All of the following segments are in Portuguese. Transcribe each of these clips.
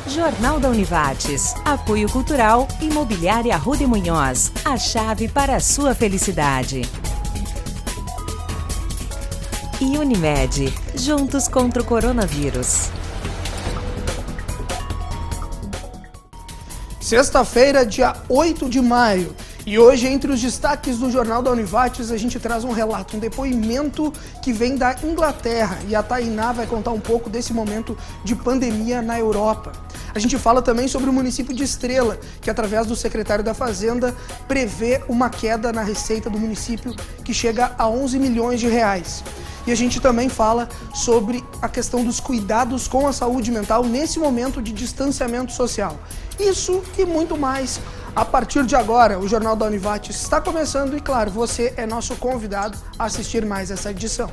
Jornal da Univates. Apoio Cultural, Imobiliária Arruda e Munhoz. A chave para a sua felicidade. E Unimed. Juntos contra o coronavírus. Sexta-feira, dia 8 de maio. E hoje, entre os destaques do Jornal da Univates, a gente traz um relato, um depoimento que vem da Inglaterra. E a Tainá vai contar um pouco desse momento de pandemia na Europa. A gente fala também sobre o município de Estrela, que através do secretário da Fazenda prevê uma queda na receita do município que chega a 11 milhões de reais. E a gente também fala sobre a questão dos cuidados com a saúde mental nesse momento de distanciamento social. Isso e muito mais. A partir de agora, o Jornal da Univates está começando e, claro, você é nosso convidado a assistir mais essa edição.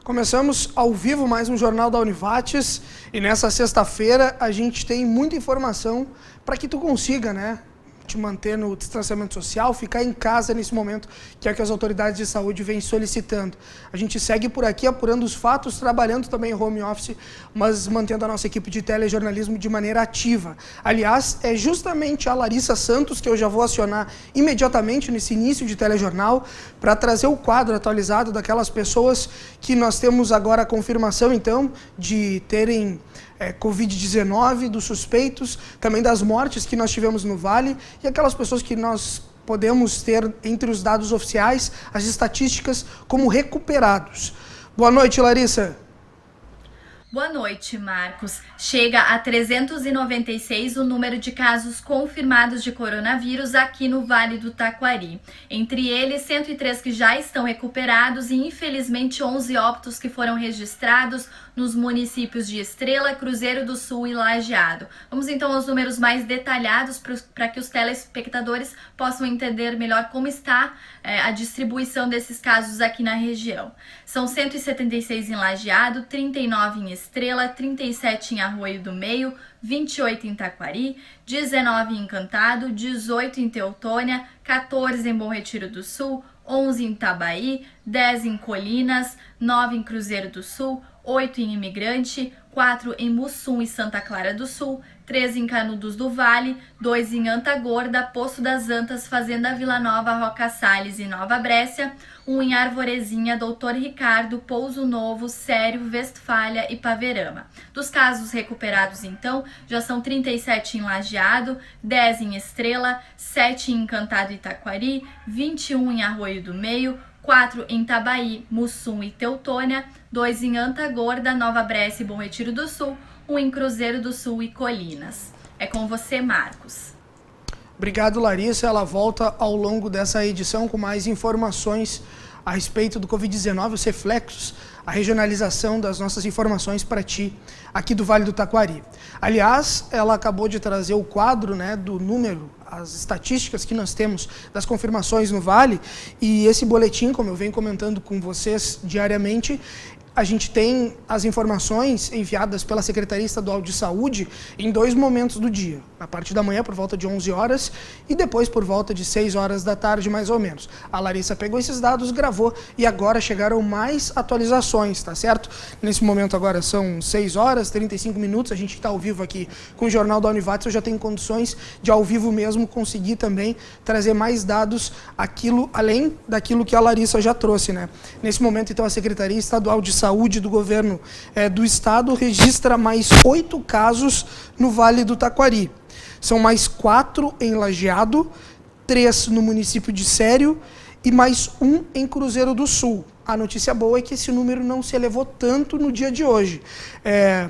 Começamos ao vivo mais um Jornal da Univates e nessa sexta-feira a gente tem muita informação para que tu consiga, te manter no distanciamento social, ficar em casa nesse momento, que é o que as autoridades de saúde vêm solicitando. A gente segue por aqui apurando os fatos, trabalhando também em home office, mas mantendo a nossa equipe de telejornalismo de maneira ativa. Aliás, é justamente a Larissa Santos que eu já vou acionar imediatamente nesse início de telejornal para trazer o quadro atualizado daquelas pessoas que nós temos agora a confirmação, então, de terem Covid-19, dos suspeitos, também das mortes que nós tivemos no Vale e aquelas pessoas que nós podemos ter entre os dados oficiais, as estatísticas, como recuperados. Boa noite, Larissa. Boa noite, Marcos. Chega a 396 o número de casos confirmados de coronavírus aqui no Vale do Taquari. Entre eles, 103 que já estão recuperados e, infelizmente, 11 óbitos que foram registrados nos municípios de Estrela, Cruzeiro do Sul e Lajeado. Vamos então aos números mais detalhados para que os telespectadores possam entender melhor como está a distribuição desses casos aqui na região. São 176 em Lajeado, 39 em Estrela, 37 em Arroio do Meio, 28 em Taquari, 19 em Encantado, 18 em Teutônia, 14 em Bom Retiro do Sul, 11 em Itabaí, 10 em Colinas, 9 em Cruzeiro do Sul, 8 em Imigrante, 4 em Mussum e Santa Clara do Sul, 3 em Canudos do Vale, 2 em Anta Gorda, Poço das Antas, Fazenda Vila Nova, Roca Salles e Nova Brécia, 1 em Arvorezinha, Doutor Ricardo, Pouso Novo, Sério, Westfália e Paverama. Dos casos recuperados, então, já são 37 em Lajeado, 10 em Estrela, 7 em Encantado e Taquari, 21 em Arroio do Meio, 4 em Itabaí, Mussum e Teutônia, 2 em Anta Gorda, Nova Brécia e Bom Retiro do Sul, 1 em Cruzeiro do Sul e Colinas. É com você, Marcos. Obrigado, Larissa. Ela volta ao longo dessa edição com mais informações a respeito do Covid-19, os reflexos, a regionalização das nossas informações para ti aqui do Vale do Taquari. Aliás, ela acabou de trazer o quadro do número, as estatísticas que nós temos das confirmações no Vale, e esse boletim, como eu venho comentando com vocês diariamente, a gente tem as informações enviadas pela Secretaria Estadual de Saúde em 2 momentos do dia. Na parte da manhã, por volta de 11 horas, e depois por volta de 6 horas da tarde, mais ou menos. A Larissa pegou esses dados, gravou, e agora chegaram mais atualizações, tá certo? Nesse momento agora são 6 horas, 35 minutos, a gente está ao vivo aqui com o Jornal da Univates, eu já tenho condições de, ao vivo mesmo, conseguir também trazer mais dados, além daquilo que a Larissa já trouxe, Nesse momento, então, a Secretaria Estadual de Saúde do Governo do Estado registra mais 8 casos no Vale do Taquari. São mais 4 em Lajeado, 3 no município de Sério e mais 1 em Cruzeiro do Sul. A notícia boa é que esse número não se elevou tanto no dia de hoje,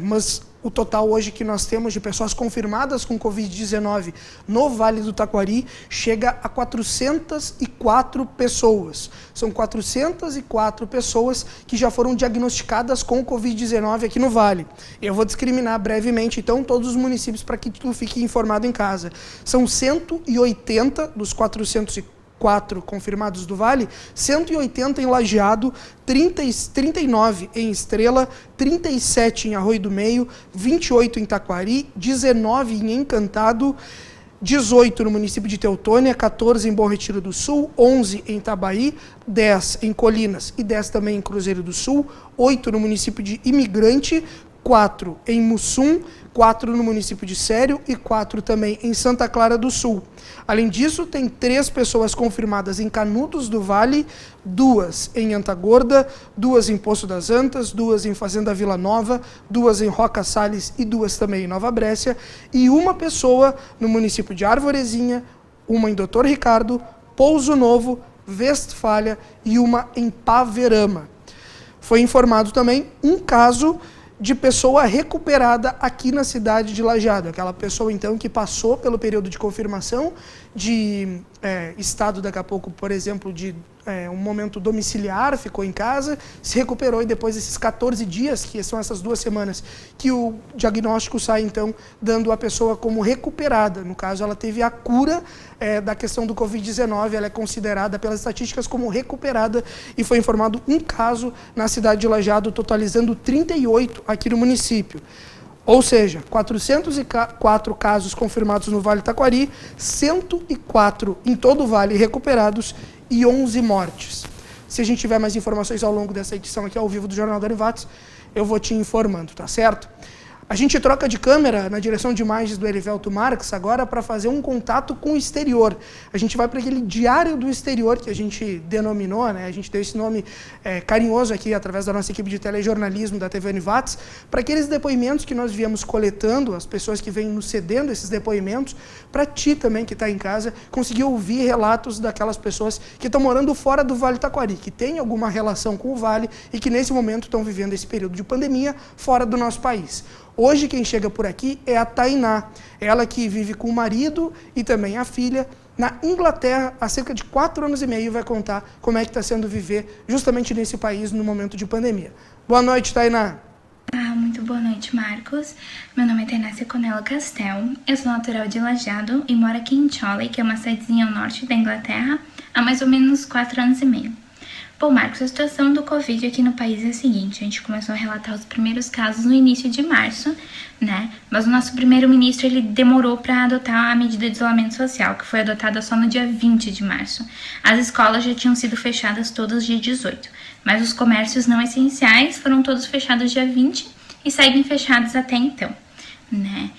mas O total hoje que nós temos de pessoas confirmadas com Covid-19 no Vale do Taquari chega a 404 pessoas. São 404 pessoas que já foram diagnosticadas com Covid-19 aqui no Vale. Eu vou discriminar brevemente, então, todos os municípios para que tu fique informado em casa. São 180 dos 404 confirmados do Vale, 180 em Lajeado, 39 em Estrela, 37 em Arroio do Meio, 28 em Taquari, 19 em Encantado, 18 no município de Teutônia, 14 em Bom Retiro do Sul, 11 em Itabaí, 10 em Colinas e 10 também em Cruzeiro do Sul, 8 no município de Imigrante, 4 em Mussum, 4 no município de Sério e 4 também em Santa Clara do Sul. Além disso, tem 3 pessoas confirmadas em Canudos do Vale, 2 em Antagorda, 2 em Poço das Antas, 2 em Fazenda Vila Nova, 2 em Roca Salles e 2 também em Nova Brécia, e 1 pessoa no município de Arvorezinha, 1 em Doutor Ricardo, Pouso Novo, Westfália e 1 em Paverama. Foi informado também um caso de pessoa recuperada aqui na cidade de Lajeado. Aquela pessoa, então, que passou pelo período de confirmação de estado, daqui a pouco, por exemplo, de um momento domiciliar, ficou em casa, se recuperou e depois desses 14 dias, que são essas 2 semanas, que o diagnóstico sai, então, dando a pessoa como recuperada. No caso, ela teve a cura da questão do Covid-19, ela é considerada pelas estatísticas como recuperada e foi informado um caso na cidade de Lajeado, totalizando 38 aqui no município. Ou seja, 404 casos confirmados no Vale Taquari, 104 em todo o Vale recuperados e 11 mortes. Se a gente tiver mais informações ao longo dessa edição aqui ao vivo do Jornal da Arivates, eu vou te informando, tá certo? A gente troca de câmera na direção de imagens do Erivelto Marques agora para fazer um contato com o exterior. A gente vai para aquele diário do exterior que a gente denominou, né? A gente deu esse nome carinhoso aqui através da nossa equipe de telejornalismo da TV Arivates, para aqueles depoimentos que nós viemos coletando, as pessoas que vêm nos cedendo esses depoimentos, para ti também que está em casa, conseguir ouvir relatos daquelas pessoas que estão morando fora do Vale Taquari, que têm alguma relação com o Vale e que nesse momento estão vivendo esse período de pandemia fora do nosso país. Hoje quem chega por aqui é a Tainá, ela que vive com o marido e também a filha na Inglaterra há cerca de 4 anos e meio e vai contar como é que está sendo viver justamente nesse país no momento de pandemia. Boa noite, Tainá. Muito boa noite, Marcos. Meu nome é Tainá Seconello Castel, eu sou natural de Lajeado e moro aqui em Chorley, que é uma cidadezinha ao norte da Inglaterra, há mais ou menos 4 anos e meio. Bom, Marcos, a situação do Covid aqui no país é a seguinte: a gente começou a relatar os primeiros casos no início de março, né? Mas o nosso primeiro-ministro, ele demorou para adotar a medida de isolamento social, que foi adotada só no dia 20 de março. As escolas já tinham sido fechadas todas dia 18, mas os comércios não essenciais foram todos fechados dia 20 e seguem fechados até então, né?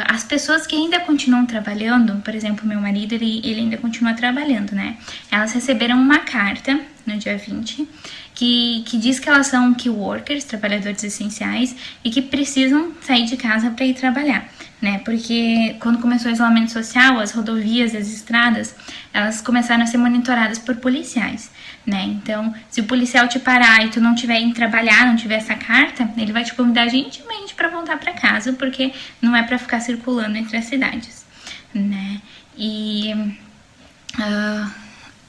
As pessoas que ainda continuam trabalhando, por exemplo, meu marido, ele ainda continua trabalhando, né? Elas receberam uma carta no dia 20 que diz que elas são key workers, trabalhadores essenciais, e que precisam sair de casa para ir trabalhar, né? Porque quando começou o isolamento social, as rodovias e as estradas, elas começaram a ser monitoradas por policiais, né? Então, se o policial te parar e tu não tiver indo trabalhar, não tiver essa carta, ele vai te convidar gentilmente para voltar para casa, porque não é para ficar circulando entre as cidades, né? E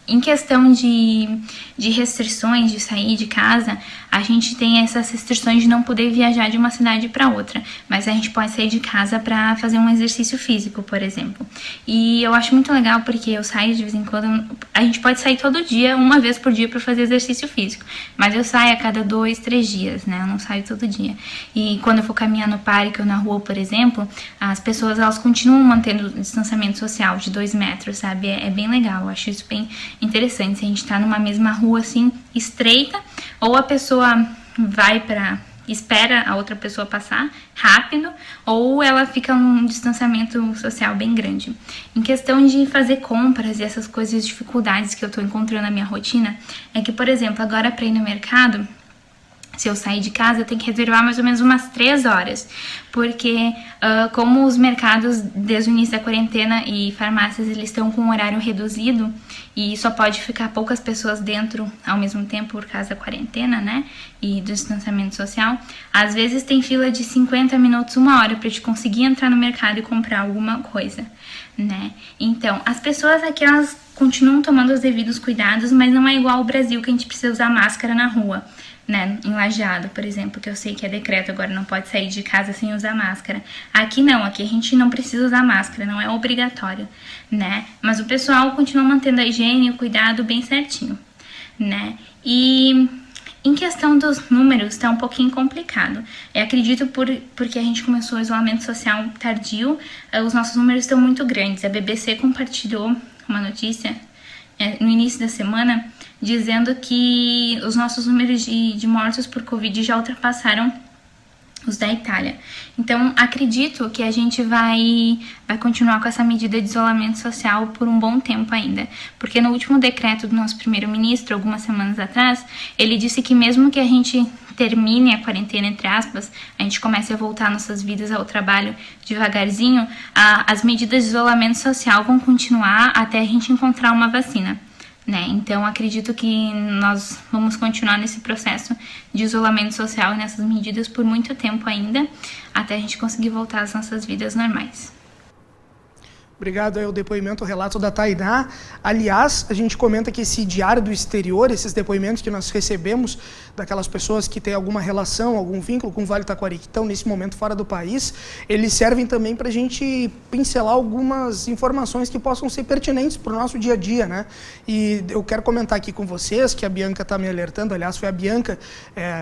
em questão de restrições de sair de casa, a gente tem essas restrições de não poder viajar de uma cidade para outra, mas a gente pode sair de casa para fazer um exercício físico, por exemplo. E eu acho muito legal porque eu saio de vez em quando, a gente pode sair todo dia, uma vez por dia para fazer exercício físico, mas eu saio a cada 2, 3 dias, né? Eu não saio todo dia. E quando eu for caminhar no parque ou na rua, por exemplo, as pessoas, elas continuam mantendo o distanciamento social de 2 metros, sabe? É bem legal, eu acho isso bem interessante. Se a gente tá numa mesma rua assim, estreita, ou a pessoa espera a outra pessoa passar rápido, ou ela fica num distanciamento social bem grande. Em questão de fazer compras e essas coisas, dificuldades que eu tô encontrando na minha rotina, é que, por exemplo, agora para ir no mercado, Se eu sair de casa, eu tenho que reservar mais ou menos umas 3 horas, porque como os mercados, desde o início da quarentena e farmácias, eles estão com um horário reduzido e só pode ficar poucas pessoas dentro ao mesmo tempo por causa da quarentena, né, e do distanciamento social, às vezes tem fila de 50 minutos, 1 hora para te conseguir entrar no mercado e comprar alguma coisa, né. Então, as pessoas aqui, elas continuam tomando os devidos cuidados, mas não é igual ao Brasil, que a gente precisa usar máscara na rua, né, em Lajeado, por exemplo, que eu sei que é decreto, agora não pode sair de casa sem usar máscara. Aqui não, aqui a gente não precisa usar máscara, não é obrigatório, né, mas o pessoal continua mantendo a higiene e o cuidado bem certinho, né. E em questão dos números, tá um pouquinho complicado. Eu acredito porque a gente começou o isolamento social tardio, os nossos números estão muito grandes. A BBC compartilhou uma notícia no início da semana, dizendo que os nossos números de mortos por Covid já ultrapassaram os da Itália. Então, acredito que a gente vai continuar com essa medida de isolamento social por um bom tempo ainda. Porque no último decreto do nosso primeiro-ministro, algumas semanas atrás, ele disse que mesmo que a gente termine a quarentena, entre aspas, a gente comece a voltar nossas vidas ao trabalho devagarzinho, as medidas de isolamento social vão continuar até a gente encontrar uma vacina, né? Então, acredito que nós vamos continuar nesse processo de isolamento social e nessas medidas por muito tempo ainda, até a gente conseguir voltar às nossas vidas normais. Obrigado aí o depoimento, o relato da Tainá. Aliás, a gente comenta que esse diário do exterior, esses depoimentos que nós recebemos daquelas pessoas que têm alguma relação, algum vínculo com o Vale do Taquari, que estão nesse momento fora do país, eles servem também para a gente pincelar algumas informações que possam ser pertinentes para o nosso dia a dia, né? E eu quero comentar aqui com vocês, que a Bianca está me alertando, aliás, foi a Bianca,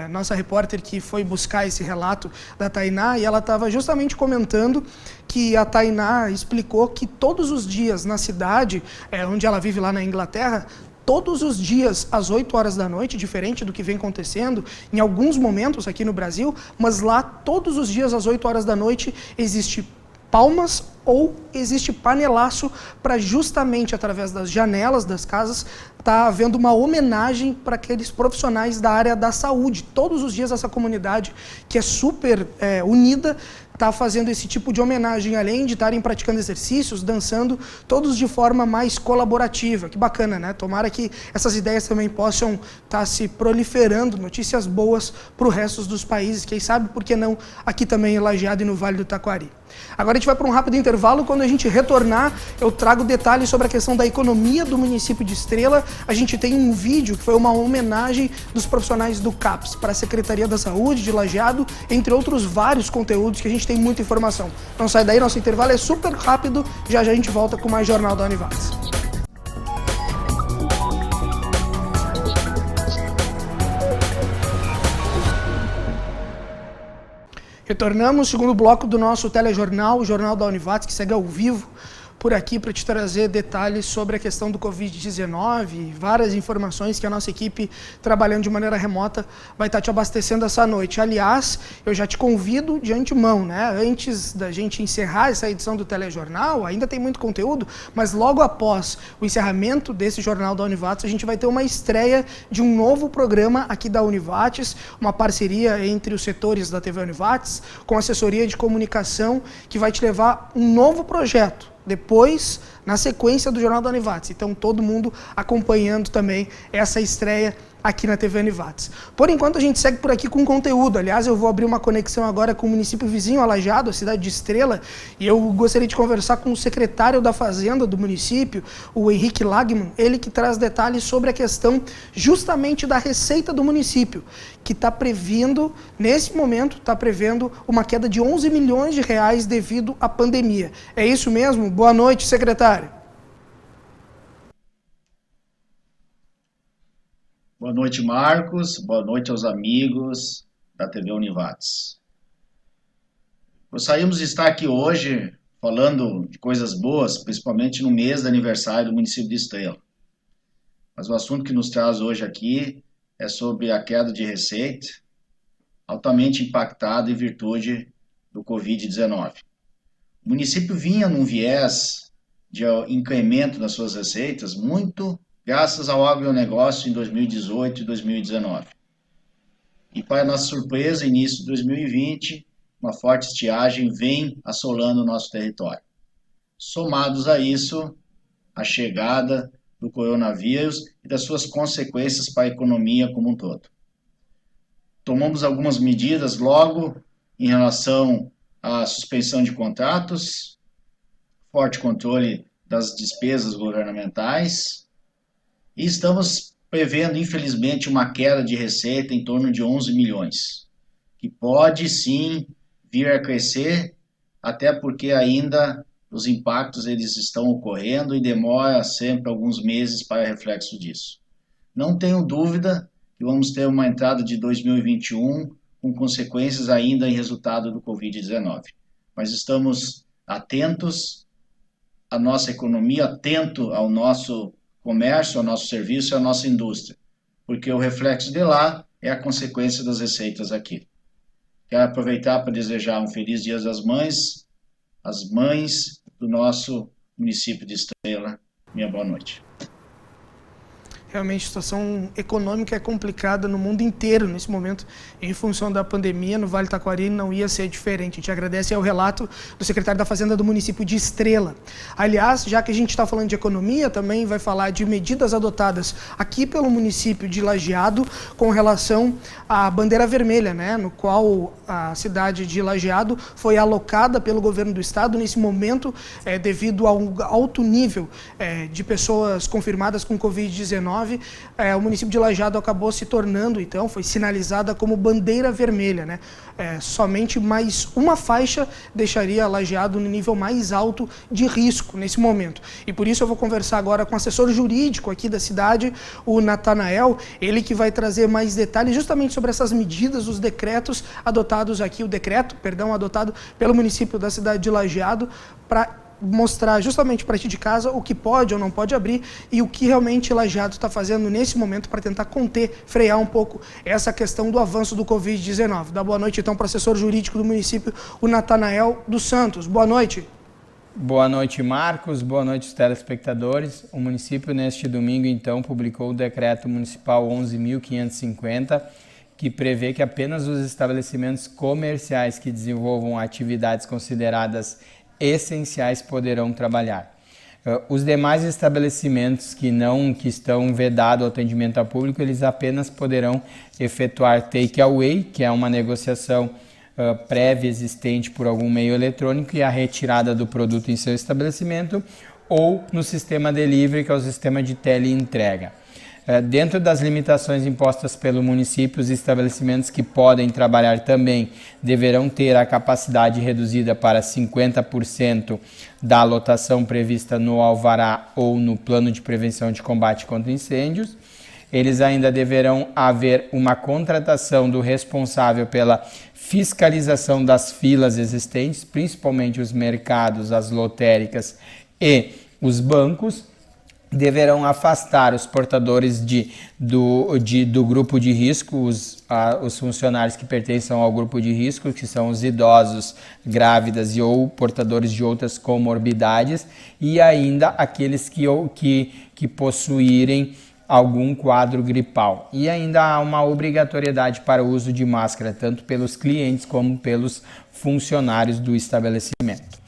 nossa repórter, que foi buscar esse relato da Tainá, e ela estava justamente comentando que a Tainá explicou que todos os dias na cidade, onde ela vive lá na Inglaterra, todos os dias às 8 horas da noite, diferente do que vem acontecendo em alguns momentos aqui no Brasil, mas lá todos os dias às 8 horas da noite existe palmas ou existe panelaço para justamente através das janelas das casas tá havendo uma homenagem para aqueles profissionais da área da saúde. Todos os dias essa comunidade, que é super unida, está fazendo esse tipo de homenagem, além de estarem praticando exercícios, dançando, todos de forma mais colaborativa. Que bacana, né? Tomara que essas ideias também possam estar se proliferando, notícias boas para o resto dos países, quem sabe, por que não, aqui também em Lajeado e no Vale do Taquari. Agora a gente vai para um rápido intervalo. Quando a gente retornar, eu trago detalhes sobre a questão da economia do município de Estrela. A gente tem um vídeo que foi uma homenagem dos profissionais do CAPS para a Secretaria da Saúde de Lajeado, entre outros vários conteúdos que a gente tem muita informação. Não sai daí, nosso intervalo é super rápido. Já já a gente volta com mais Jornal da Univates. Retornamos, segundo bloco do nosso telejornal, o Jornal da Univates, que segue ao vivo por aqui para te trazer detalhes sobre a questão do Covid-19, várias informações que a nossa equipe, trabalhando de maneira remota, vai estar te abastecendo essa noite. Aliás, eu já te convido de antemão, né? Antes da gente encerrar essa edição do telejornal, ainda tem muito conteúdo, mas logo após o encerramento desse Jornal da Univates, a gente vai ter uma estreia de um novo programa aqui da Univates, uma parceria entre os setores da TV Univates, com assessoria de comunicação, que vai te levar um novo projeto. Depois, na sequência do Jornal da Univates. Então, todo mundo acompanhando também essa estreia aqui na TV Univates. Por enquanto, a gente segue por aqui com conteúdo. Aliás, eu vou abrir uma conexão agora com o município vizinho, Lajeado, a cidade de Estrela, e eu gostaria de conversar com o secretário da Fazenda do município, o Henrique Lagman, ele que traz detalhes sobre a questão justamente da receita do município, que está prevendo, nesse momento, está prevendo uma queda de 11 milhões de reais devido à pandemia. É isso mesmo? Boa noite, secretário. Boa noite, Marcos. Boa noite aos amigos da TV Univates. Gostaríamos de estar aqui hoje falando de coisas boas, principalmente no mês de aniversário do município de Estrela. Mas o assunto que nos traz hoje aqui é sobre a queda de receita, altamente impactada em virtude do Covid-19. O município vinha num viés de incremento das suas receitas muito graças ao agronegócio em 2018 e 2019. E, para nossa surpresa, início de 2020, uma forte estiagem vem assolando o nosso território. Somados a isso, a chegada do coronavírus e das suas consequências para a economia como um todo. Tomamos algumas medidas logo em relação à suspensão de contratos, forte controle das despesas governamentais e estamos prevendo, infelizmente, uma queda de receita em torno de 11 milhões, que pode sim vir a crescer, até porque ainda os impactos eles estão ocorrendo e demora sempre alguns meses para reflexo disso. Não tenho dúvida que vamos ter uma entrada de 2021 com consequências ainda em resultado do Covid-19. Mas estamos atentos à nossa economia, atento ao nosso comércio, ao nosso serviço e à nossa indústria, porque o reflexo de lá é a consequência das receitas aqui. Quero aproveitar para desejar um feliz Dia das Mães, às mães do nosso município de Estrela. Minha boa noite. Realmente a situação econômica é complicada no mundo inteiro nesse momento, em função da pandemia. No Vale do Taquari não ia ser diferente. A gente agradece ao relato do secretário da Fazenda do município de Estrela. Aliás, já que a gente está falando de economia, também vai falar de medidas adotadas aqui pelo município de Lajeado com relação à bandeira vermelha, né, no qual a cidade de Lajeado foi alocada pelo governo do estado nesse momento, devido ao alto nível de pessoas confirmadas com Covid-19. O município de Lajeado acabou se tornando, então, foi sinalizada como bandeira vermelha, né? Somente mais uma faixa deixaria Lajeado no nível mais alto de risco nesse momento. E por isso eu vou conversar agora com o assessor jurídico aqui da cidade, o Natanael, ele que vai trazer mais detalhes justamente sobre essas medidas, os decretos adotados aqui, adotado pelo município da cidade de Lajeado, para mostrar justamente para ti de casa o que pode ou não pode abrir e o que realmente Lajeado está fazendo nesse momento para tentar conter, frear um pouco essa questão do avanço do Covid-19. Dá boa noite então para o assessor jurídico do município, o Natanael dos Santos. Boa noite. Boa noite, Marcos. Boa noite, os telespectadores. O município, neste domingo, então, publicou o Decreto Municipal 11.550, que prevê que apenas os estabelecimentos comerciais que desenvolvam atividades consideradas essenciais poderão trabalhar. Os demais estabelecimentos que estão vedados ao atendimento ao público, eles apenas poderão efetuar take-away, que é uma negociação prévia existente por algum meio eletrônico e a retirada do produto em seu estabelecimento, ou no sistema delivery, que é o sistema de teleentrega. Dentro das limitações impostas pelo município, os estabelecimentos que podem trabalhar também deverão ter a capacidade reduzida para 50% da lotação prevista no alvará ou no plano de prevenção de combate contra incêndios. Eles ainda deverão haver uma contratação do responsável pela fiscalização das filas existentes, principalmente os mercados, as lotéricas e os bancos. Deverão afastar os portadores do grupo de risco, os funcionários que pertencem ao grupo de risco, que são os idosos, grávidas ou portadores de outras comorbidades, e ainda aqueles que possuírem algum quadro gripal. E ainda há uma obrigatoriedade para o uso de máscara, tanto pelos clientes como pelos funcionários do estabelecimento.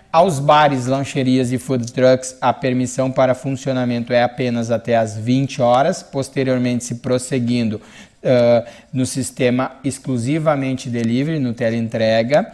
Aos bares, lancherias e food trucks, a permissão para funcionamento é apenas até às 20 horas, posteriormente se prosseguindo no sistema exclusivamente delivery, no teleentrega.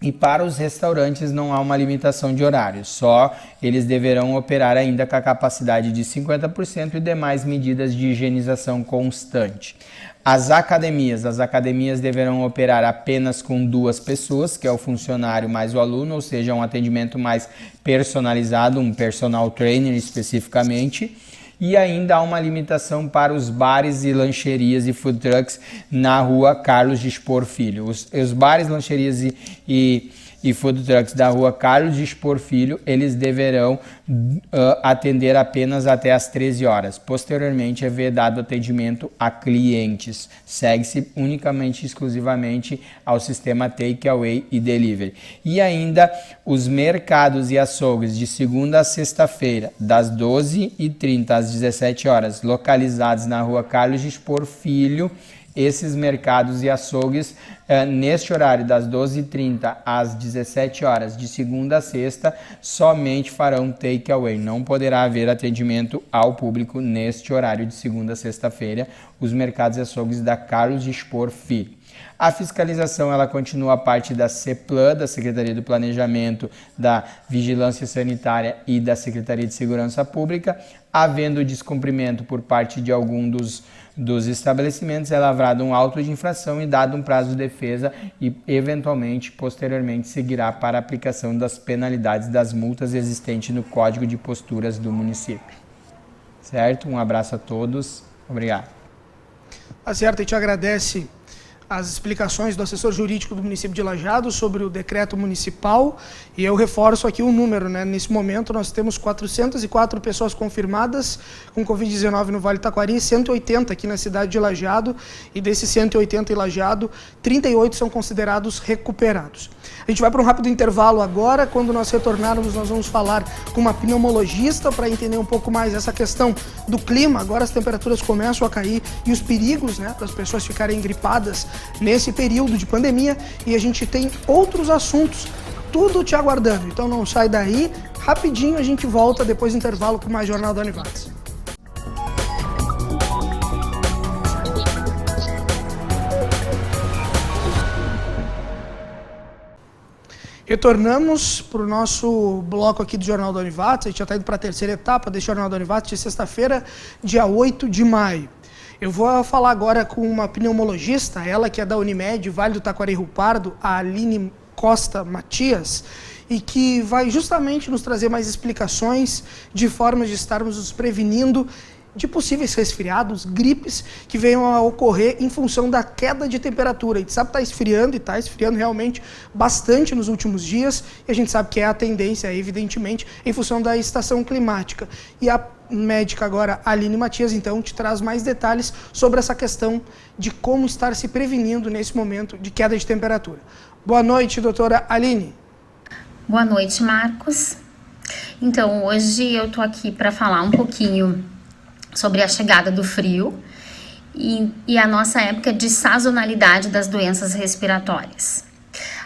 E para os restaurantes não há uma limitação de horário, só eles deverão operar ainda com a capacidade de 50% e demais medidas de higienização constante. As academias deverão operar apenas com 2 pessoas, que é o funcionário mais o aluno, ou seja, um atendimento mais personalizado, um personal trainer especificamente. E ainda há uma limitação para os bares e lancherias e food trucks na rua Carlos Dispor Filho. Os bares, lancherias e food trucks da rua Carlos Dispor Filho, eles deverão atender apenas até às 13 horas. Posteriormente é vedado atendimento a clientes. Segue-se unicamente e exclusivamente ao sistema takeaway e delivery. E ainda os mercados e açougues de segunda a sexta-feira, das 12h30 às 17 horas, localizados na rua Carlos Dispor Filho esses mercados e açougues, neste horário das 12h30 às 17 horas, de segunda a sexta, somente farão takeaway. Não poderá haver atendimento ao público neste horário de segunda a sexta-feira, os mercados e açougues da Carlos Dispor Filho. A fiscalização ela continua a parte da CEPLAN, da Secretaria do Planejamento, da Vigilância Sanitária e da Secretaria de Segurança Pública. Havendo descumprimento por parte de algum dos estabelecimentos, é lavrado um auto de infração e dado um prazo de defesa e, eventualmente, posteriormente, seguirá para a aplicação das penalidades das multas existentes no Código de Posturas do município. Certo? Um abraço a todos. Obrigado. Tá certo, a gente agradece as explicações do assessor jurídico do município de Lajeado sobre o decreto municipal, e eu reforço aqui o número, né? Nesse momento nós temos 404 pessoas confirmadas com Covid-19 no Vale do Taquari, 180 aqui na cidade de Lajeado, e desses 180 em Lajeado, 38 são considerados recuperados. A gente vai para um rápido intervalo agora. Quando nós retornarmos, nós vamos falar com uma pneumologista para entender um pouco mais essa questão do clima. Agora as temperaturas começam a cair e os perigos, né, das pessoas ficarem gripadas nesse período de pandemia, e a gente tem outros assuntos, tudo te aguardando. Então não sai daí, rapidinho a gente volta depois do intervalo com mais Jornal da Univates. Retornamos para o nosso bloco aqui do Jornal da Univates. A gente já está indo para a terceira etapa desse Jornal da Univates de sexta-feira, dia 8 de maio. Eu vou falar agora com uma pneumologista, ela que é da Unimed, Vale do Taquari Rio Pardo, a Aline Costa Matias, e que vai justamente nos trazer mais explicações de formas de estarmos nos prevenindo de possíveis resfriados, gripes que venham a ocorrer em função da queda de temperatura. A gente sabe que está esfriando realmente bastante nos últimos dias, e a gente sabe que é a tendência, evidentemente, em função da estação climática. E a médica agora, Aline Matias, então, te traz mais detalhes sobre essa questão de como estar se prevenindo nesse momento de queda de temperatura. Boa noite, doutora Aline. Boa noite, Marcos. Então, hoje eu tô aqui para falar um pouquinho sobre a chegada do frio e a nossa época de sazonalidade das doenças respiratórias.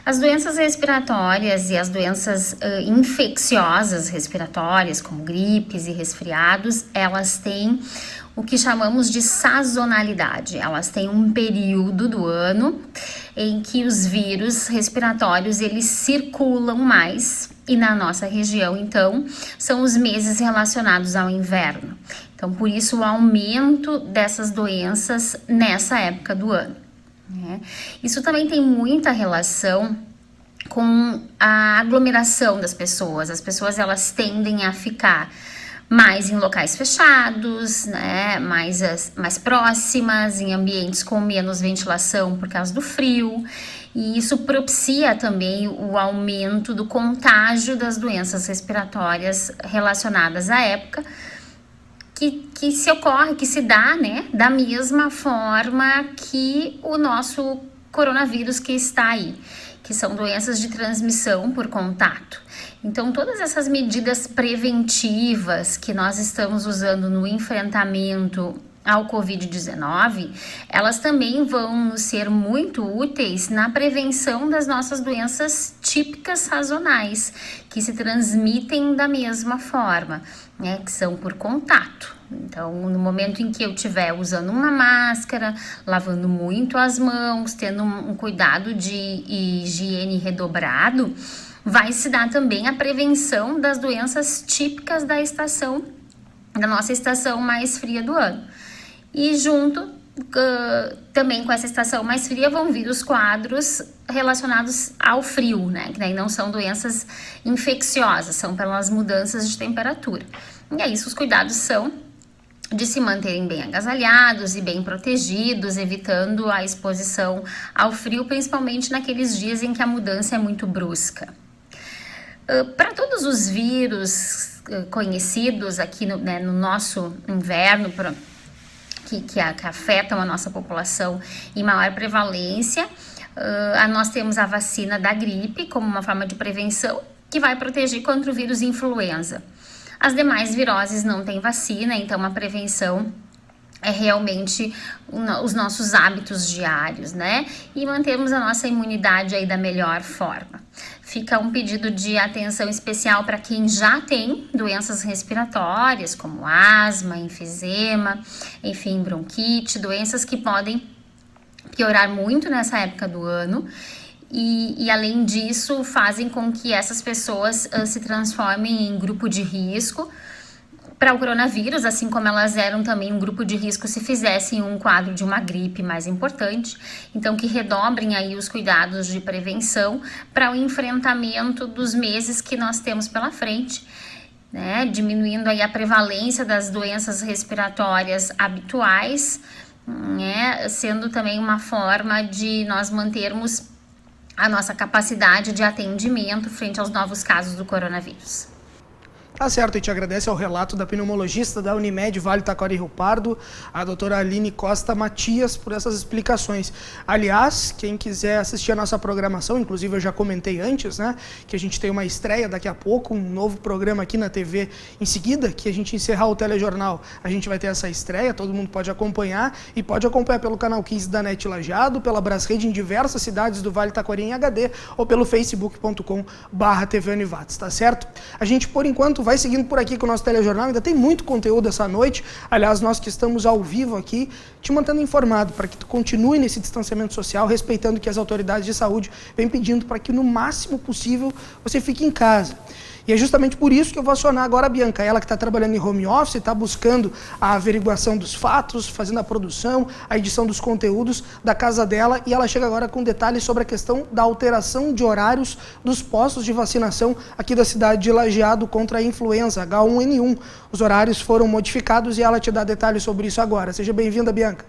As doenças respiratórias e as doenças infecciosas respiratórias, como gripes e resfriados, elas têm o que chamamos de sazonalidade. Elas têm um período do ano em que os vírus respiratórios eles circulam mais, e na nossa região, então, são os meses relacionados ao inverno. Então, por isso, o aumento dessas doenças nessa época do ano, né? Isso também tem muita relação com a aglomeração das pessoas. As pessoas, elas tendem a ficar mais em locais fechados, né, mais próximas, em ambientes com menos ventilação por causa do frio, e isso propicia também o aumento do contágio das doenças respiratórias relacionadas à época, que se dá, né, da mesma forma que o nosso coronavírus que está aí, que são doenças de transmissão por contato. Então, todas essas medidas preventivas que nós estamos usando no enfrentamento ao Covid-19, elas também vão nos ser muito úteis na prevenção das nossas doenças típicas sazonais, que se transmitem da mesma forma, né, que são por contato. Então, no momento em que eu estiver usando uma máscara, lavando muito as mãos, tendo um cuidado de higiene redobrado, vai se dar também a prevenção das doenças típicas da nossa estação mais fria do ano. E junto também com essa estação mais fria vão vir os quadros relacionados ao frio, né? Que daí não são doenças infecciosas, são pelas mudanças de temperatura. E aí os cuidados são de se manterem bem agasalhados e bem protegidos, evitando a exposição ao frio, principalmente naqueles dias em que a mudança é muito brusca. Para todos os vírus conhecidos aqui no nosso inverno, que afetam a nossa população em maior prevalência, nós temos a vacina da gripe como uma forma de prevenção que vai proteger contra o vírus influenza. As demais viroses não têm vacina, então a prevenção é realmente os nossos hábitos diários, né? E mantermos a nossa imunidade aí da melhor forma. Fica um pedido de atenção especial para quem já tem doenças respiratórias, como asma, enfisema, enfim, bronquite, doenças que podem piorar muito nessa época do ano. E além disso, fazem com que essas pessoas se transformem em grupo de risco para o coronavírus, assim como elas eram também um grupo de risco se fizessem um quadro de uma gripe mais importante. Então, que redobrem aí os cuidados de prevenção para o enfrentamento dos meses que nós temos pela frente, né? Diminuindo aí a prevalência das doenças respiratórias habituais, né? Sendo também uma forma de nós mantermos a nossa capacidade de atendimento frente aos novos casos do coronavírus. Tá certo, a gente agradece ao relato da pneumologista da Unimed Vale Taquari Rio Pardo, a doutora Aline Costa Matias, por essas explicações. Aliás, quem quiser assistir a nossa programação, inclusive eu já comentei antes, né, que a gente tem uma estreia daqui a pouco, um novo programa aqui na TV em seguida, que a gente encerrar o telejornal, a gente vai ter essa estreia, todo mundo pode acompanhar, e pode acompanhar pelo canal 15 da NET Lajeado, pela Brasrede em diversas cidades do Vale Taquari em HD, ou pelo facebook.com/TV Univates, tá certo? A gente, por enquanto, vai seguindo por aqui com o nosso telejornal, ainda tem muito conteúdo essa noite, aliás, nós que estamos ao vivo aqui, te mantendo informado para que tu continue nesse distanciamento social, respeitando que as autoridades de saúde vêm pedindo para que no máximo possível você fique em casa. E é justamente por isso que eu vou acionar agora a Bianca, ela que está trabalhando em home office, está buscando a averiguação dos fatos, fazendo a produção, a edição dos conteúdos da casa dela, e ela chega agora com detalhes sobre a questão da alteração de horários dos postos de vacinação aqui da cidade de Lajeado contra a influenza H1N1. Os horários foram modificados e ela te dá detalhes sobre isso agora. Seja bem-vinda, Bianca.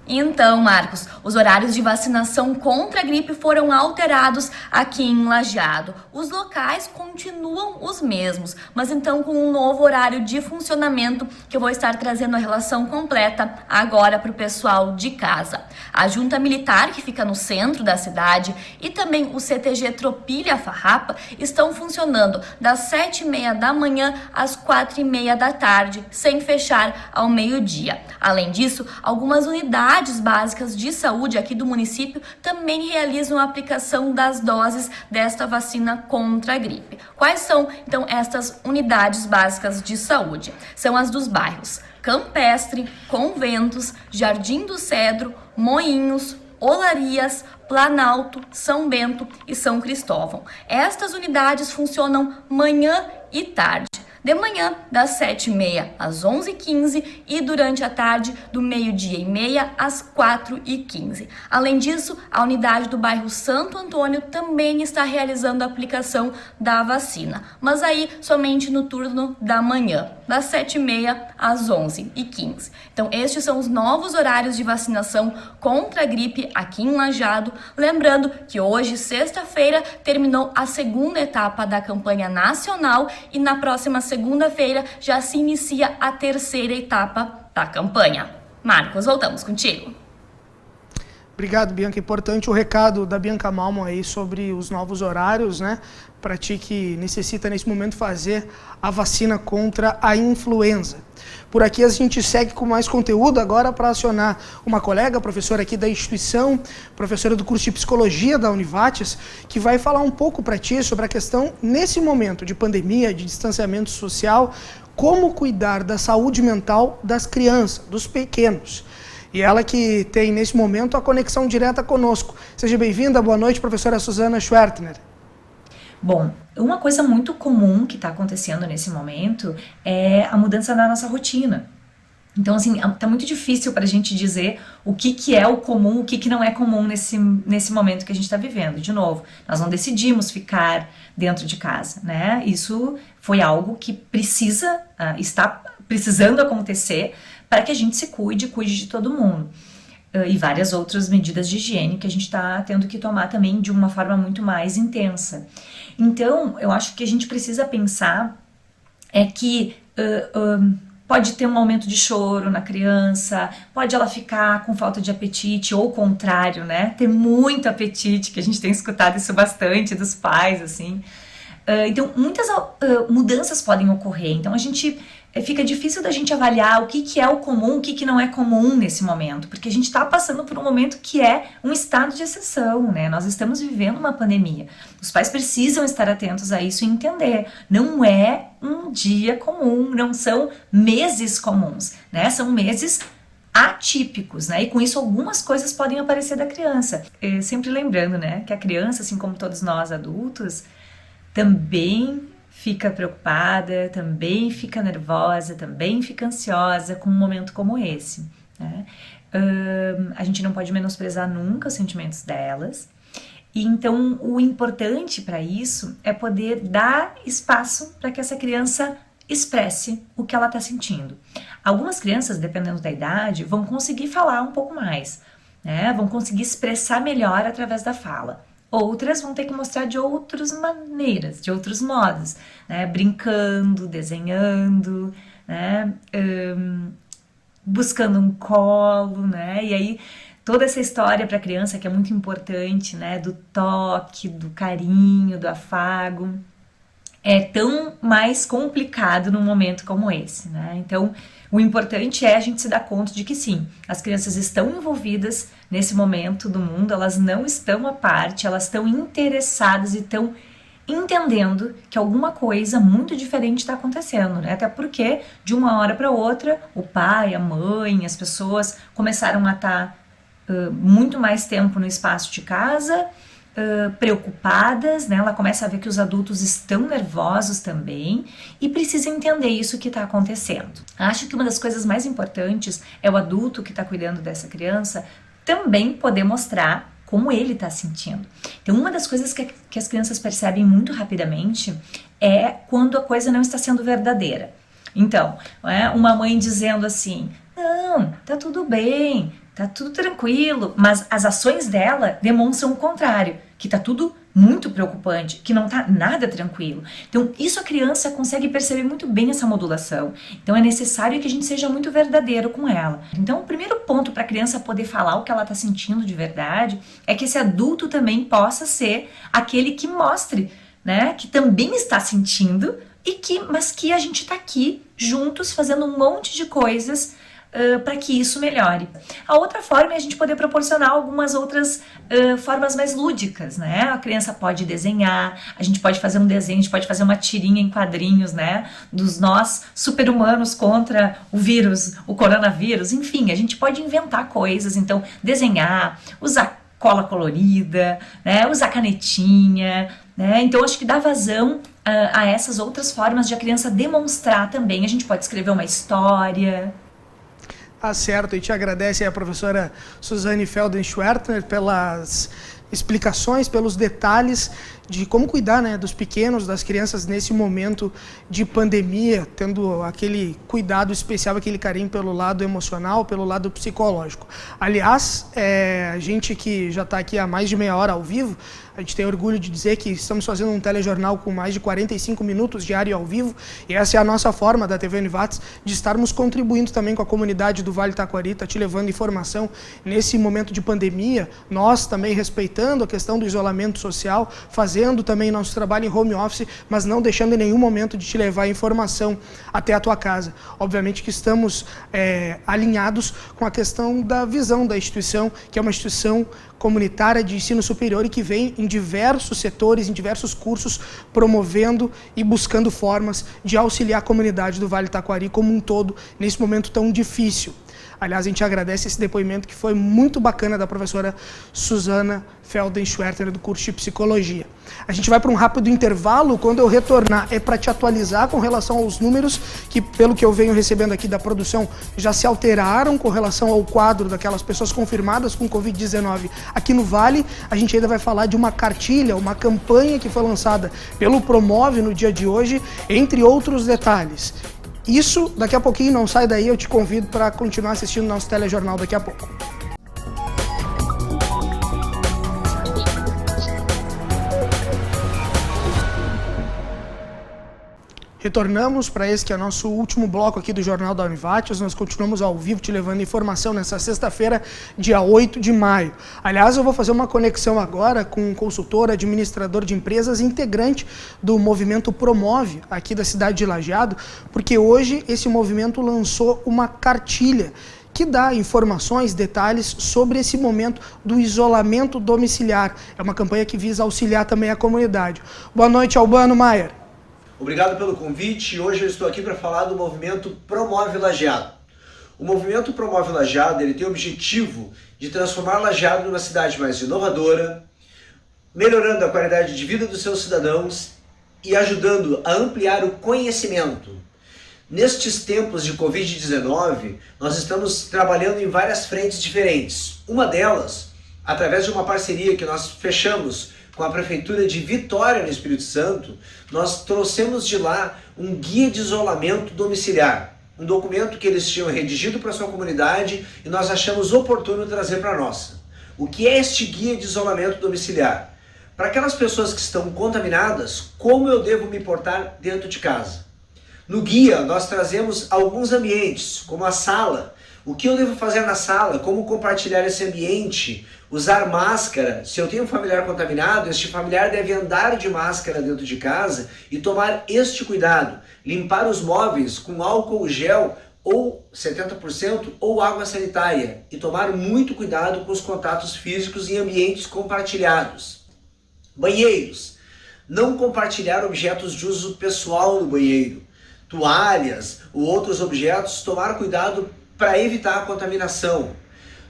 Então, Marcos, os horários de vacinação contra a gripe foram alterados aqui em Lajeado. Os locais continuam os mesmos, mas então com um novo horário de funcionamento que eu vou estar trazendo a relação completa agora para o pessoal de casa. A Junta Militar, que fica no centro da cidade, e também o CTG Tropilha Farrapa estão funcionando das 7h30 da manhã às 4h30 da tarde, sem fechar ao meio-dia. Além disso, algumas unidades básicas de saúde aqui do município também realizam a aplicação das doses desta vacina contra a gripe. Quais são, então, estas unidades básicas de saúde? São as dos bairros Campestre, Conventos, Jardim do Cedro, Moinhos, Olarias, Planalto, São Bento e São Cristóvão. Estas unidades funcionam manhã e tarde. De manhã, das 7h30 às 11h15 e durante a tarde, do 12h30 às 4h15. Além disso, a unidade do bairro Santo Antônio também está realizando a aplicação da vacina, mas aí somente no turno da manhã, das 7h30 às 11h15. Então, estes são os novos horários de vacinação contra a gripe aqui em Lajeado. Lembrando que hoje, sexta-feira, terminou a segunda etapa da campanha nacional e na próxima segunda-feira já se inicia a terceira etapa da campanha. Marcos, voltamos contigo. Obrigado, Bianca. Importante o recado da Bianca Malmo aí sobre os novos horários, né? Para ti que necessita nesse momento fazer a vacina contra a influenza. Por aqui a gente segue com mais conteúdo agora para acionar uma colega, professora aqui da instituição, professora do curso de Psicologia da Univates, que vai falar um pouco para ti sobre a questão, nesse momento de pandemia, de distanciamento social, como cuidar da saúde mental das crianças, dos pequenos. E ela que tem, nesse momento, a conexão direta conosco. Seja bem-vinda, boa noite, professora Suzana Schwertner. Bom, uma coisa muito comum que está acontecendo nesse momento é a mudança da nossa rotina. Então, assim, tá muito difícil para a gente dizer o que é o comum, o que não é comum nesse momento que a gente está vivendo. De novo, nós não decidimos ficar dentro de casa, né? Isso foi algo que está precisando acontecer para que a gente se cuide de todo mundo. E várias outras medidas de higiene que a gente está tendo que tomar também de uma forma muito mais intensa. Então, eu acho que a gente precisa pensar que pode ter um aumento de choro na criança, pode ela ficar com falta de apetite, ou o contrário, né? Ter muito apetite, que a gente tem escutado isso bastante dos pais, assim. Então, muitas mudanças podem ocorrer. Então, a gente fica difícil da gente avaliar o que é o comum, o que não é comum nesse momento, porque a gente está passando por um momento que é um estado de exceção, né? Nós estamos vivendo uma pandemia. Os pais precisam estar atentos a isso e entender. Não é um dia comum, não são meses comuns, né? São meses atípicos, né? E com isso algumas coisas podem aparecer da criança. Sempre lembrando, né, que a criança, assim como todos nós adultos, também fica preocupada, também fica nervosa, também fica ansiosa com um momento como esse, né? A gente não pode menosprezar nunca os sentimentos delas. E então o importante para isso é poder dar espaço para que essa criança expresse o que ela está sentindo. Algumas crianças, dependendo da idade, vão conseguir falar um pouco mais, né? Vão conseguir expressar melhor através da fala. Outras vão ter que mostrar de outras maneiras, de outros modos, né? Brincando, desenhando, né? Buscando um colo, né? E aí toda essa história para a criança que é muito importante, né? Do toque, do carinho, do afago, é tão mais complicado num momento como esse, né? Então, o importante é a gente se dar conta de que sim, as crianças estão envolvidas nesse momento do mundo, elas não estão à parte, elas estão interessadas e estão entendendo que alguma coisa muito diferente está acontecendo, né? Até porque, de uma hora para outra, o pai, a mãe, as pessoas começaram a estar muito mais tempo no espaço de casa, preocupadas, né? Ela começa a ver que os adultos estão nervosos também e precisa entender isso que está acontecendo. Acho que uma das coisas mais importantes é o adulto que está cuidando dessa criança também poder mostrar como ele está sentindo. Então, uma das coisas que as crianças percebem muito rapidamente é quando a coisa não está sendo verdadeira. Então, uma mãe dizendo assim, não, tá tudo bem, tá tudo tranquilo, mas as ações dela demonstram o contrário, que tá tudo muito preocupante, que não tá nada tranquilo. Então, isso a criança consegue perceber muito bem essa modulação. Então, é necessário que a gente seja muito verdadeiro com ela. Então, o primeiro ponto para a criança poder falar o que ela tá sentindo de verdade é que esse adulto também possa ser aquele que mostre, né, que também está sentindo mas que a gente tá aqui juntos fazendo um monte de coisas para que isso melhore. A outra forma é a gente poder proporcionar algumas outras formas mais lúdicas, né? A criança pode desenhar, a gente pode fazer um desenho, a gente pode fazer uma tirinha em quadrinhos, né? Dos nós super-humanos contra o vírus, o coronavírus, enfim, a gente pode inventar coisas, então desenhar, usar cola colorida, né? Usar canetinha, né? Então acho que dá vazão a essas outras formas de a criança demonstrar também. A gente pode escrever uma história. Tá certo, e te agradece a professora Suzane Felden-Schwertner pelas explicações, pelos detalhes de como cuidar, né, dos pequenos, das crianças nesse momento de pandemia, tendo aquele cuidado especial, aquele carinho pelo lado emocional, pelo lado psicológico. Aliás, a gente que já está aqui há mais de meia hora ao vivo, a gente tem orgulho de dizer que estamos fazendo um telejornal com mais de 45 minutos diário ao vivo, e essa é a nossa forma da TV Univates de estarmos contribuindo também com a comunidade do Vale Taquari, tá te levando informação nesse momento de pandemia, nós também respeitando a questão do isolamento social, fazendo também nosso trabalho em home office, mas não deixando em nenhum momento de te levar a informação até a tua casa. Obviamente que estamos alinhados com a questão da visão da instituição, que é uma instituição comunitária de ensino superior e que vem em diversos setores, em diversos cursos, promovendo e buscando formas de auxiliar a comunidade do Vale Taquari como um todo, nesse momento tão difícil. Aliás, a gente agradece esse depoimento que foi muito bacana da professora Suzana Felden-Schwertner do curso de Psicologia. A gente vai para um rápido intervalo, quando eu retornar é para te atualizar com relação aos números que, pelo que eu venho recebendo aqui da produção, já se alteraram com relação ao quadro daquelas pessoas confirmadas com Covid-19 aqui no Vale. A gente ainda vai falar de uma cartilha, uma campanha que foi lançada pelo Promove no dia de hoje, entre outros detalhes. Isso, daqui a pouquinho, não sai daí, eu te convido para continuar assistindo nosso telejornal daqui a pouco. Retornamos para esse que é nosso último bloco aqui do Jornal da Univates. Nós continuamos ao vivo te levando informação nessa sexta-feira, dia 8 de maio. Aliás, eu vou fazer uma conexão agora com um consultor, administrador de empresas, integrante do movimento Promove, aqui da cidade de Lajeado, porque hoje esse movimento lançou uma cartilha que dá informações, detalhes sobre esse momento do isolamento domiciliar. É uma campanha que visa auxiliar também a comunidade. Boa noite, Albano Maier. Obrigado pelo convite. Hoje eu estou aqui para falar do movimento Promove Lajeado. O movimento Promove Lajeado, ele tem o objetivo de transformar Lajeado numa cidade mais inovadora, melhorando a qualidade de vida dos seus cidadãos e ajudando a ampliar o conhecimento. Nestes tempos de Covid-19, nós estamos trabalhando em várias frentes diferentes. Uma delas, através de uma parceria que nós fechamos com a Prefeitura de Vitória, no Espírito Santo, nós trouxemos de lá um guia de isolamento domiciliar. Um documento que eles tinham redigido para a sua comunidade e nós achamos oportuno trazer para a nossa. O que é este guia de isolamento domiciliar? Para aquelas pessoas que estão contaminadas, como eu devo me portar dentro de casa? No guia, nós trazemos alguns ambientes, como a sala. O que eu devo fazer na sala? Como compartilhar esse ambiente? Usar máscara. Se eu tenho um familiar contaminado, este familiar deve andar de máscara dentro de casa e tomar este cuidado. Limpar os móveis com álcool gel ou 70% ou água sanitária. E tomar muito cuidado com os contatos físicos em ambientes compartilhados. Banheiros. Não compartilhar objetos de uso pessoal no banheiro. Toalhas ou outros objetos, tomar cuidado para evitar a contaminação.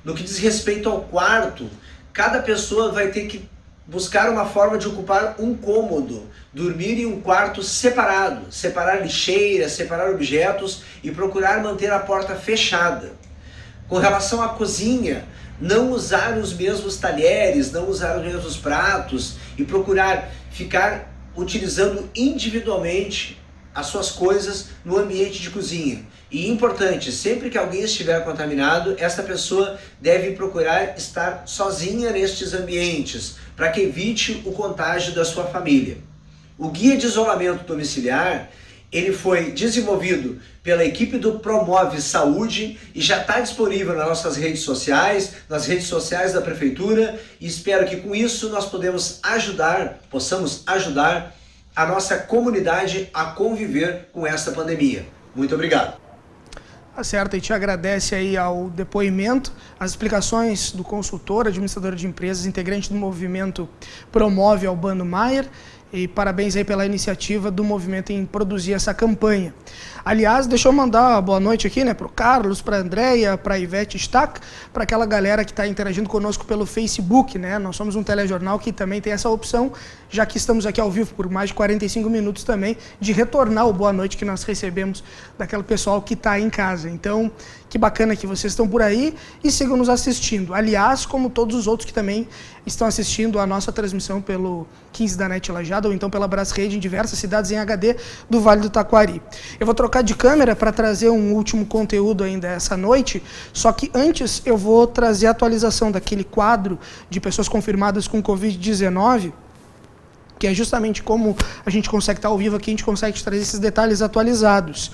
No que diz respeito ao quarto, cada pessoa vai ter que buscar uma forma de ocupar um cômodo, dormir em um quarto separado, separar lixeiras, separar objetos e procurar manter a porta fechada. Com relação à cozinha, não usar os mesmos talheres, não usar os mesmos pratos e procurar ficar utilizando individualmente as suas coisas no ambiente de cozinha. E importante, sempre que alguém estiver contaminado, essa pessoa deve procurar estar sozinha nestes ambientes, para que evite o contágio da sua família. O guia de isolamento domiciliar, ele foi desenvolvido pela equipe do Promove Saúde e já está disponível nas nossas redes sociais, nas redes sociais da Prefeitura, e espero que com isso nós possamos ajudar a nossa comunidade a conviver com essa pandemia. Muito obrigado. Tá certo, e te agradece aí ao depoimento, as explicações do consultor, administrador de empresas, integrante do movimento Promove, Albano Maier, e parabéns aí pela iniciativa do movimento em produzir essa campanha. Aliás, deixa eu mandar uma boa noite aqui, né, para o Carlos, para a Andréia, para a Ivete Stack, para aquela galera que está interagindo conosco pelo Facebook, né? Nós somos um telejornal que também tem essa opção, já que estamos aqui ao vivo por mais de 45 minutos também, de retornar o boa noite que nós recebemos daquele pessoal que está em casa. Então, que bacana que vocês estão por aí e sigam nos assistindo. Aliás, como todos os outros que também estão assistindo a nossa transmissão pelo 15 da NET Lajeado ou então pela Brasrede em diversas cidades em HD do Vale do Taquari. Eu vou trocar de câmera para trazer um último conteúdo ainda essa noite, só que antes eu vou trazer a atualização daquele quadro de pessoas confirmadas com Covid-19, que é justamente como a gente consegue estar ao vivo aqui, a gente consegue trazer esses detalhes atualizados.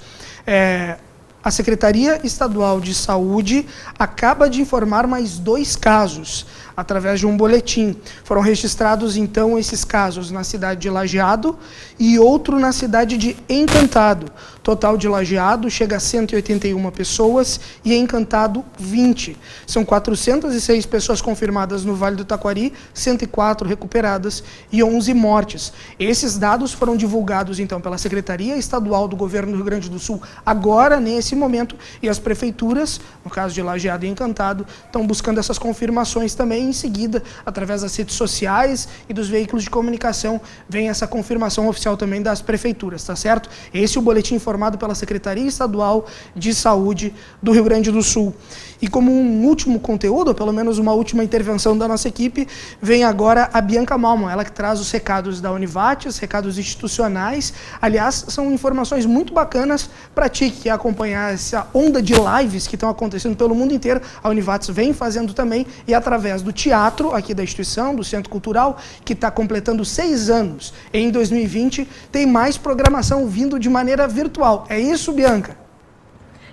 A Secretaria Estadual de Saúde acaba de informar mais 2 casos através de um boletim. Foram registrados, então, esses casos na cidade de Lajeado e outro na cidade de Encantado. Total de Lajeado chega a 181 pessoas e Encantado 20. São 406 pessoas confirmadas no Vale do Taquari, 104 recuperadas e 11 mortes. Esses dados foram divulgados, então, pela Secretaria Estadual do Governo do Rio Grande do Sul agora, nesse momento, e as prefeituras, no caso de Lajeado e Encantado, estão buscando essas confirmações também. Em seguida, através das redes sociais e dos veículos de comunicação, vem essa confirmação oficial também das prefeituras, tá certo? Esse é o boletim informado pela Secretaria Estadual de Saúde do Rio Grande do Sul. E como um último conteúdo, ou pelo menos uma última intervenção da nossa equipe, vem agora a Bianca Malman, ela que traz os recados da Univates, recados institucionais. Aliás, são informações muito bacanas para ti que quer acompanhar essa onda de lives que estão acontecendo pelo mundo inteiro. A Univates vem fazendo também, e através do teatro aqui da instituição, do Centro Cultural, que está completando 6 anos em 2020, tem mais programação vindo de maneira virtual. É isso, Bianca?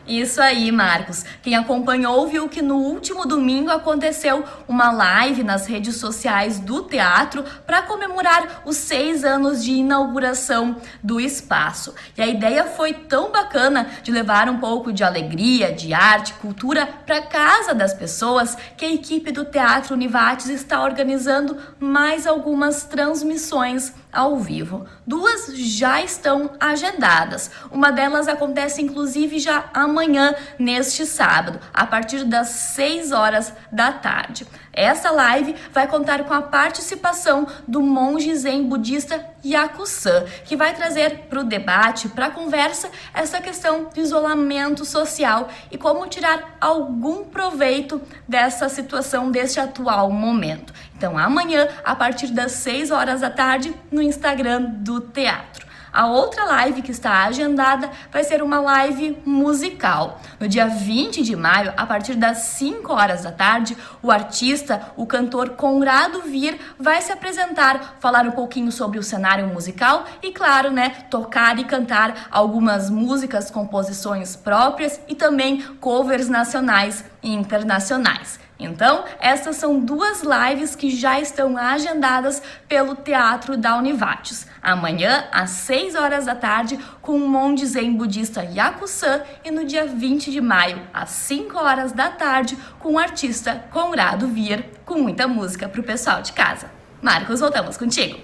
Isso aí, Marcos. Quem acompanhou viu que no último domingo aconteceu uma live nas redes sociais do teatro para comemorar os 6 anos de inauguração do espaço. E a ideia foi tão bacana de levar um pouco de alegria, de arte, cultura para casa das pessoas que a equipe do Teatro Univates está organizando mais algumas transmissões ao vivo. 2 já estão agendadas. Uma delas acontece inclusive já amanhã, neste sábado, a partir das 6 horas da tarde. Essa live vai contar com a participação do monge zen budista Yaku-san, que vai trazer para o debate, para a conversa, essa questão do isolamento social e como tirar algum proveito dessa situação, deste atual momento. Então, amanhã, a partir das 6 horas da tarde, no Instagram do teatro. A outra live que está agendada vai ser uma live musical. No dia 20 de maio, a partir das 5 horas da tarde, o artista, o cantor Conrado Vir, vai se apresentar, falar um pouquinho sobre o cenário musical e, claro, tocar e cantar algumas músicas, composições próprias e também covers nacionais e internacionais. Então, essas são 2 lives que já estão agendadas pelo Teatro da Univates. Amanhã, às 6 horas da tarde, com o monge zen budista Yaku-san, e no dia 20 de maio, às 5 horas da tarde, com o artista Conrado Vir, com muita música para o pessoal de casa. Marcos, voltamos contigo.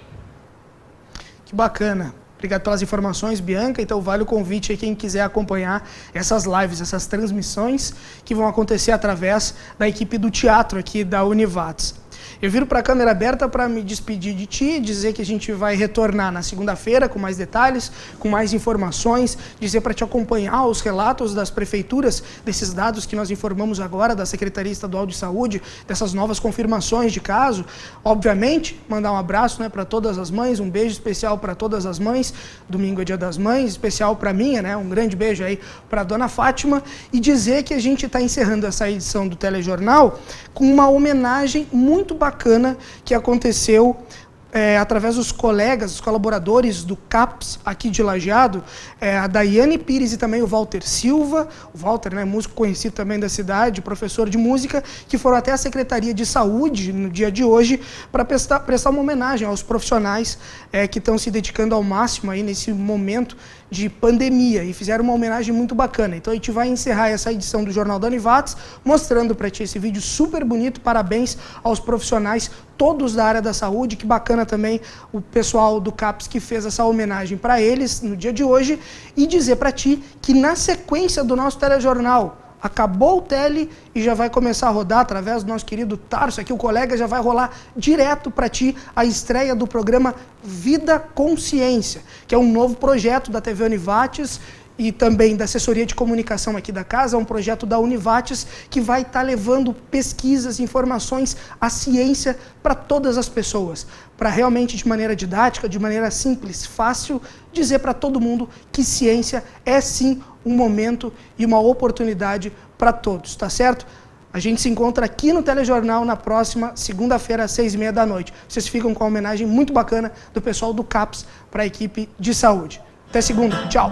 Que bacana. Obrigado pelas informações, Bianca. Então vale o convite aí quem quiser acompanhar essas lives, essas transmissões que vão acontecer através da equipe do teatro aqui da Univates. Eu viro para a câmera aberta para me despedir de ti, dizer que a gente vai retornar na segunda-feira com mais detalhes, com mais informações, dizer para te acompanhar os relatos das prefeituras, desses dados que nós informamos agora, da Secretaria Estadual de Saúde, dessas novas confirmações de caso. Obviamente, mandar um abraço para todas as mães, um beijo especial para todas as mães. Domingo é Dia das Mães, especial para minha, um grande beijo aí para a dona Fátima, e dizer que a gente está encerrando essa edição do Telejornal com uma homenagem muito bacana que aconteceu através dos colegas, dos colaboradores do CAPS aqui de Lajeado, a Daiane Pires e também o Walter Silva, o Walter, músico conhecido também da cidade, professor de música, que foram até a Secretaria de Saúde no dia de hoje para prestar uma homenagem aos profissionais que estão se dedicando ao máximo aí nesse momento de pandemia, e fizeram uma homenagem muito bacana. Então a gente vai encerrar essa edição do Jornal da Univates mostrando para ti esse vídeo super bonito. Parabéns aos profissionais todos da área da saúde, que bacana também o pessoal do CAPS que fez essa homenagem para eles no dia de hoje, e dizer para ti que na sequência do nosso telejornal, acabou o tele e já vai começar a rodar através do nosso querido Tarso, aqui o colega já vai rolar direto para ti a estreia do programa Vida Consciência, que é um novo projeto da TV Univates e também da assessoria de comunicação aqui da casa, um projeto da Univates que vai estar levando pesquisas, informações, a ciência para todas as pessoas, para realmente de maneira didática, de maneira simples, fácil, dizer para todo mundo que ciência é sim um momento e uma oportunidade para todos, tá certo? A gente se encontra aqui no Telejornal na próxima segunda-feira, às 6h30 da noite. Vocês ficam com a homenagem muito bacana do pessoal do CAPS para a equipe de saúde. Até segunda. Tchau.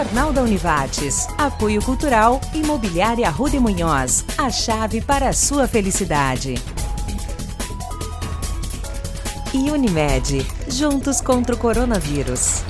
Jornal da Univates. Apoio Cultural, Imobiliária Rodemunhoz. A chave para a sua felicidade. E Unimed. Juntos contra o coronavírus.